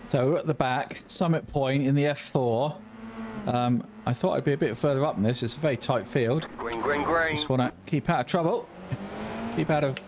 So we're at the back, summit point in the F4. I thought I'd be a bit further up than this. It's a very tight field. Green, green, green. Just want to keep out of trouble. Keep out of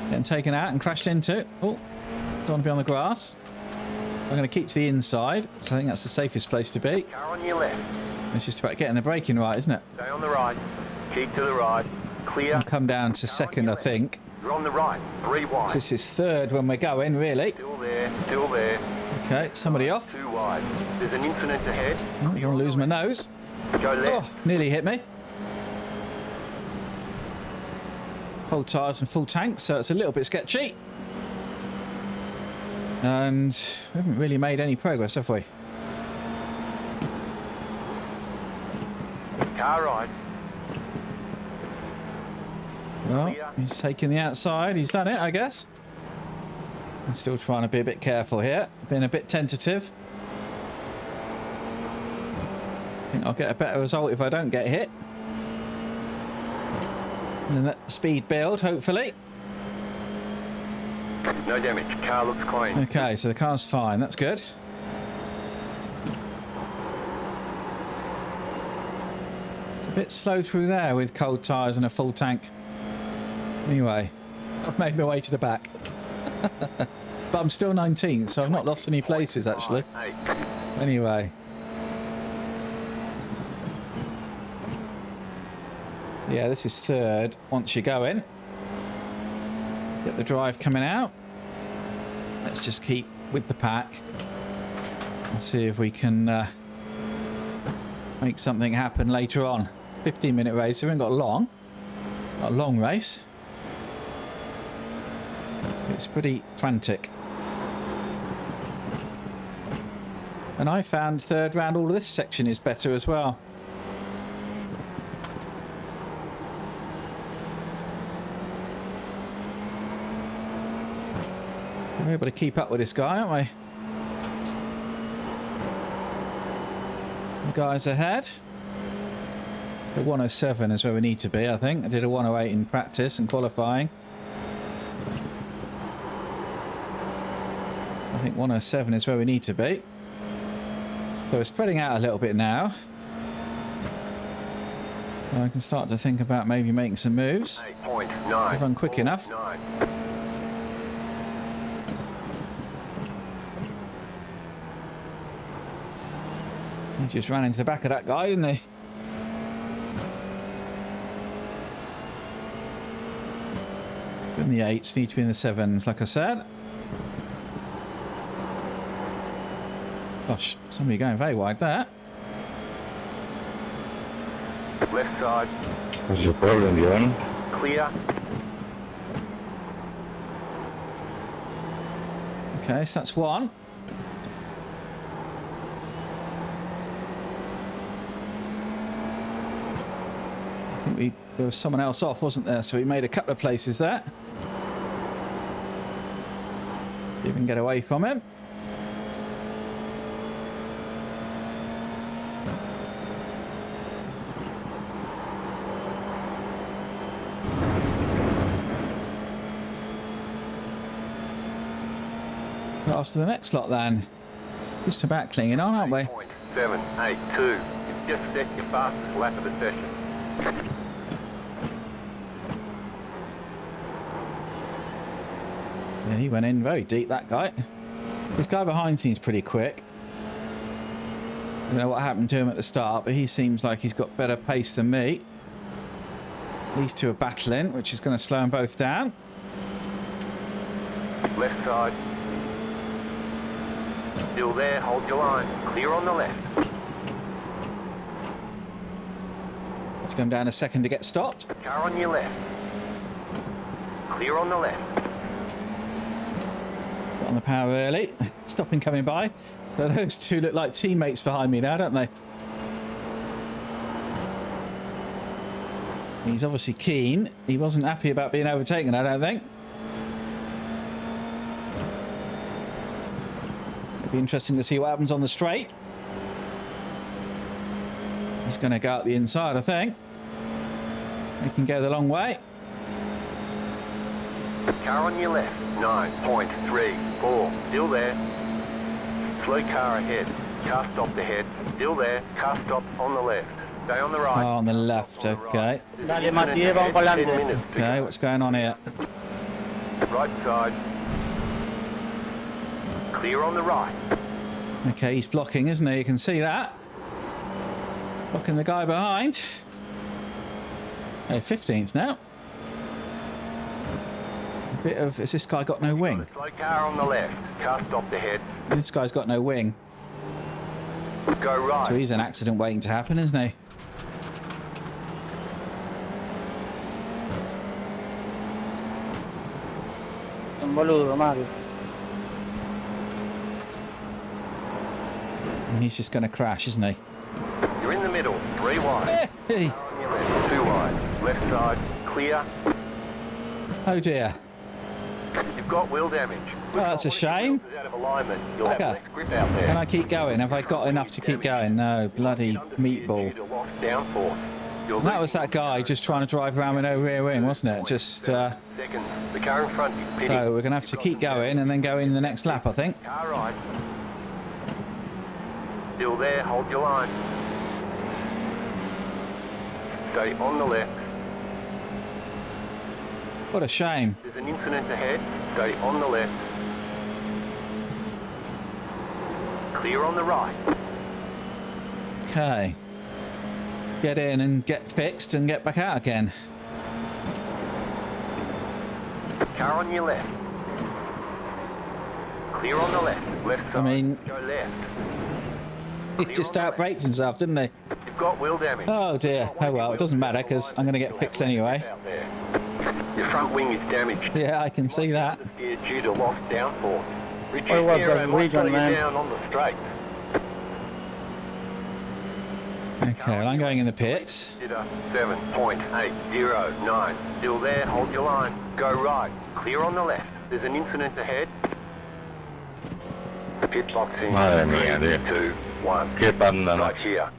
getting taken out and crashed into. Oh, don't want to be on the grass. So I'm going to keep to the inside. So I think that's the safest place to be. Car on your left. It's just about getting the braking right, isn't it? Stay on the right. Keep to the right. Clear. I'll come down to second, I think. You're on the right. 3 wide. So this is third when we're going, really. Still there. Still there. Okay, somebody off. 2 wide. There's an incident ahead. Oh, I'm going to lose my nose. Go left. Oh, nearly hit me. Cold tyres and full tanks, so it's a little bit sketchy. And we haven't really made any progress, have we? Car right. Well, he's taking the outside. He's done it, I guess. I'm still trying to be a bit careful here. Being a bit tentative. I think I'll get a better result if I don't get hit. And then that speed build, hopefully. No damage. Car looks clean. Okay, so the car's fine. That's good. It's a bit slow through there with cold tyres and a full tank. Anyway, I've made my way to the back. But I'm still 19th, so I've not lost any places, actually. Anyway. Yeah, this is third once you go in. Get the drive coming out. Let's just keep with the pack and see if we can make something happen later on. 15-minute race, so we haven't got long. Not a long race. It's pretty frantic. And I found third round all of this section is better as well. We're able to keep up with this guy, aren't we? The guys ahead. The 107 is where we need to be, I think. I did a 108 in practice and qualifying. I think 107 is where we need to be. So we're spreading out a little bit now. I can start to think about maybe making some moves. 8.9. If I'm quick enough. 9. He just ran into the back of that guy, didn't he? In the 8s, need to be in the 7s, like I said. Gosh, somebody going very wide there. Left side. What's your problem, John? Clear. Okay, so that's one. I think there was someone else off, wasn't there? So we made a couple of places there. Even get away from him. Past to the next lot then. Just about clinging on, aren't we? 782. You've just set your fastest lap of the session. Yeah, he went in very deep, that guy. This guy behind seems pretty quick. I don't know what happened to him at the start, but he seems like he's got better pace than me. These two are battling, which is going to slow them both down. Left side. Still there, hold your line. Clear on the left. Let's come down a second to get stopped. Car on your left. Clear on the left. Got on the power early. Stopping coming by. So those two look like teammates behind me now, don't they? He's obviously keen. He wasn't happy about being overtaken, I don't think. It'll be interesting to see what happens on the straight. He's going to go out the inside, I think. He can go the long way. Car on your left. 9.34. Still there. Slow car ahead. Car stopped ahead. Still there. Car stop on the left. Stay on the right. Oh, on the left, okay. Dale, Matías, vamos para 10 adelante. minutes to Okay, go. what's going on here? Right side. Clear on the right. Okay, he's blocking, isn't he? You can see that. Blocking the guy behind. Hey, 15th now. A bit of... Has this guy got no wing? Slow car on the left. Car stopped ahead. This guy's got no wing. Go right. So he's an accident waiting to happen, isn't he? Un boludo, Mario. And he's just going to crash, isn't he? You're in the middle. 3 wide. Hey! Car on your left. 2 wide. Left side. Clear. Oh dear. You've got wheel damage. Oh, that's a shame. If out of alignment, you'll have Okay. less grip out there. Can I keep going? Have I got enough to keep going? No, bloody meatball. Due to lost downforce. You're And that was that guy just trying to drive around with no rear wing, wasn't it? Just, seconds. The car in front is pitting. so we're going to have to keep going and then go in the next lap, I think. Car right. Still there. Hold your line. Stay on the left. What a shame. There's an incident ahead. Stay on the left. Clear on the right. Okay. Get in and get fixed and get back out again. Car on your left. Clear on the left. Left side. I mean- Go left. He just outbraked himself, didn't he? You've got wheel damage. Oh dear. Oh well, it doesn't matter because I'm going to get fixed anyway. Out there. Your front wing is damaged. Yeah, I can see that. Understeer due to lost downforce. Reduce Oh, well, aero that's might region, slow you man. down on the straight. Okay, well, I'm going in the pits. Consider 7.809. Still there, hold your line. Go right. Clear on the left. There's an incident ahead. Pit boxing. Madre mía, tío. 2, 1. Qué panda, Right macho. here.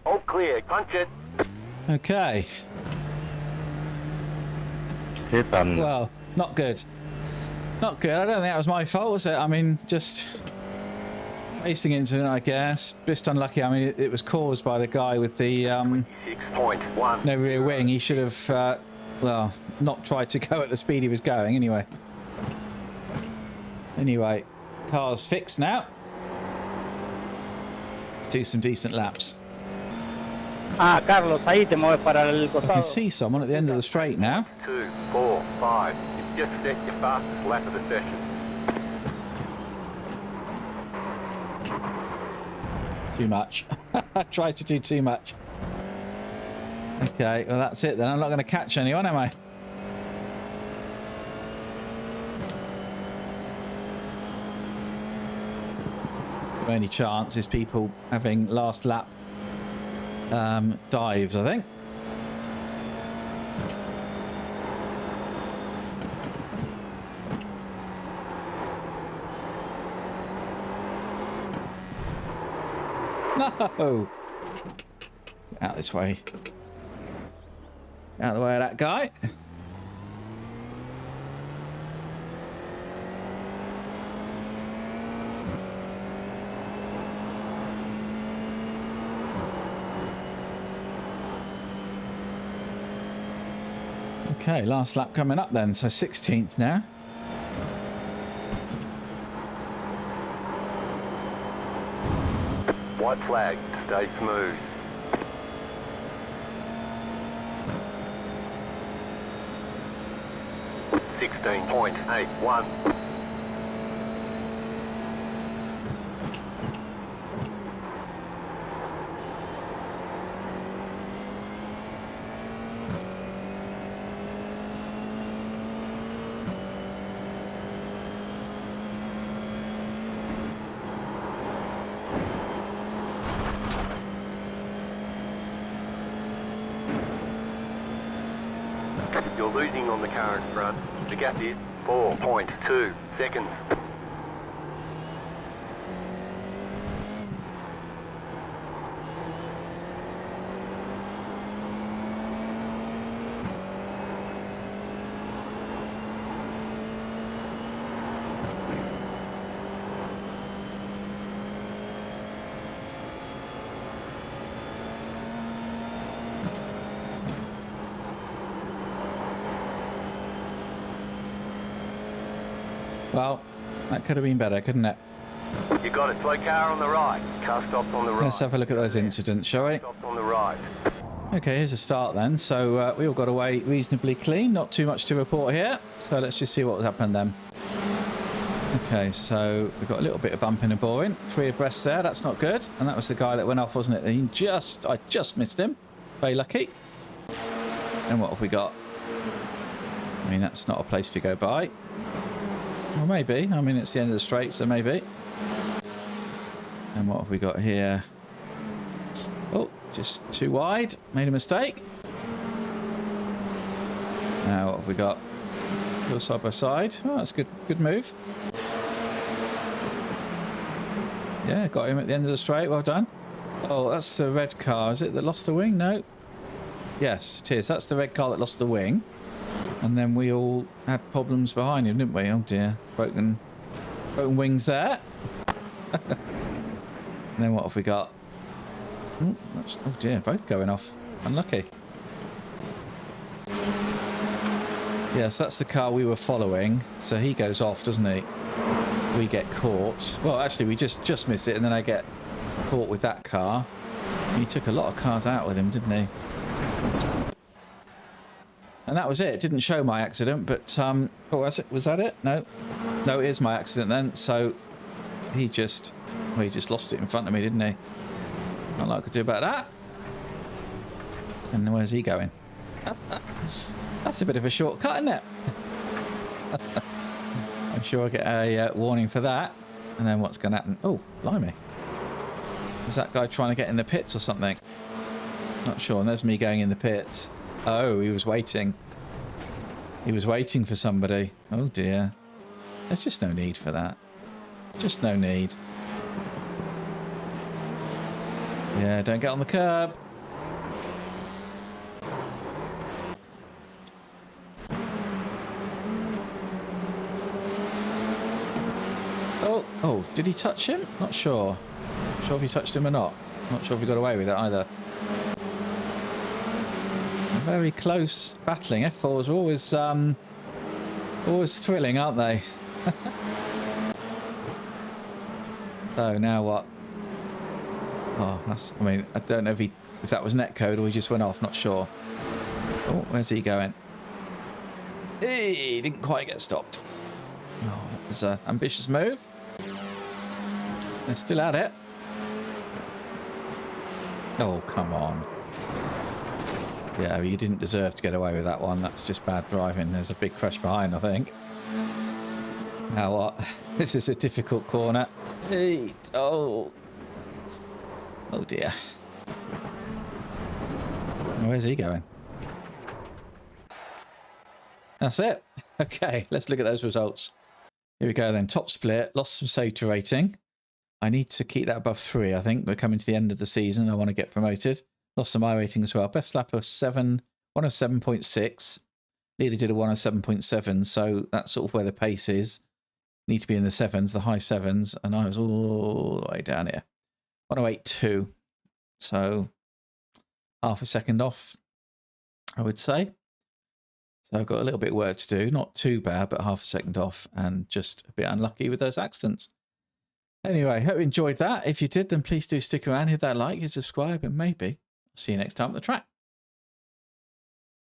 All clear. Punch it. Okay. Qué panda. Well, not good. Not good. I don't think that was my fault, was it? I mean, just racing incident, I guess. Just unlucky. I mean, it was caused by the guy with the 6.1. no rear wing. He should have, well, not tried to go at the speed he was going. Anyway. Anyway, car's fixed now. Let's do some decent laps. Ah, Carlos, ahí te mueves para el I can costado. see someone at the end of the straight now. 2, 4, 5. You've just set your fastest lap of the session. Too much. I tried to do too much. Okay, well that's it then. I'm not going to catch anyone, am I? The only chance is people having last lap dives, I think. No! Out this way. Out of the way of that guy. Okay, last lap coming up then, so 16th now. White flag. Stay smooth. .81. You're losing on the car in front. The gap is 4.2 seconds. Well, that could have been better, couldn't it? You got it. Slow car on the right. Car stopped on the right. Let's have a look at those incidents, shall we? Stopped on the right. Okay, here's a start then. So we all got away reasonably clean. Not too much to report here. So let's just see what happened then. Okay, so we've got a little bit of bumping and boring. 3 abreast there. That's not good. And that was the guy that went off, wasn't it? I just missed him. Very lucky. And what have we got? I mean, that's not a place to go by. Well, maybe. I mean, it's the end of the straight, so maybe. And what have we got here? Oh, just too wide. Made a mistake. Now, what have we got? Go side by side. Oh, that's good. Good move. Yeah, got him at the end of the straight. Well done. Oh, that's the red car. Is it that lost the wing? No. Yes, it is. That's the red car that lost the wing. And then we all had problems behind him, didn't we? Oh dear. Broken wings there. And then what have we got? Oh dear, both going off. Unlucky. Yes, that's the car we were following. So he goes off, doesn't he? We get caught. Well, actually, we just miss it, and then I get caught with that car. He took a lot of cars out with him, didn't he? And that was it. It didn't show my accident, but oh, was that it? No, it is my accident then. So he just lost it in front of me, didn't he? Not a lot I could do about that. And where's he going? That's a bit of a shortcut, isn't it? I'm sure I'll get a warning for that. And then what's going to happen? Oh, blimey. Is that guy trying to get in the pits or something? Not sure. And there's me going in the pits. Oh, he was waiting. He was waiting for somebody. Oh dear. There's just no need for that. Just no need. Yeah, don't get on the curb. Oh, did he touch him? Not sure. Not sure if he touched him or not. Not sure if he got away with it either. Very close battling. F4s are always thrilling, aren't they? So now what? Oh, I mean, I don't know if that was netcode or he just went off. Not sure. Oh, where's he going? He didn't quite get stopped. Oh, that was an ambitious move. They're still at it. Oh, come on. Yeah, you didn't deserve to get away with that one. That's just bad driving. There's a big crash behind, I think. Now what? This is a difficult corner. Oh dear. Where's he going? That's it. Okay, let's look at those results. Here we go then. Top split. Lost some safety rating. I need to keep that above 3, I think. We're coming to the end of the season. I want to get promoted. Lost some I rating as well. Best lap of 107.6. Leader did a 107.7, so that's sort of where the pace is. Need to be in the 7s, the high 7s, and I was all the way down here. 108.2. So half a second off, I would say. So I've got a little bit of work to do. Not too bad, but half a second off and just a bit unlucky with those accidents. Anyway, hope you enjoyed that. If you did, then please do stick around, hit that like, hit subscribe, and maybe I'll see you next time on the track.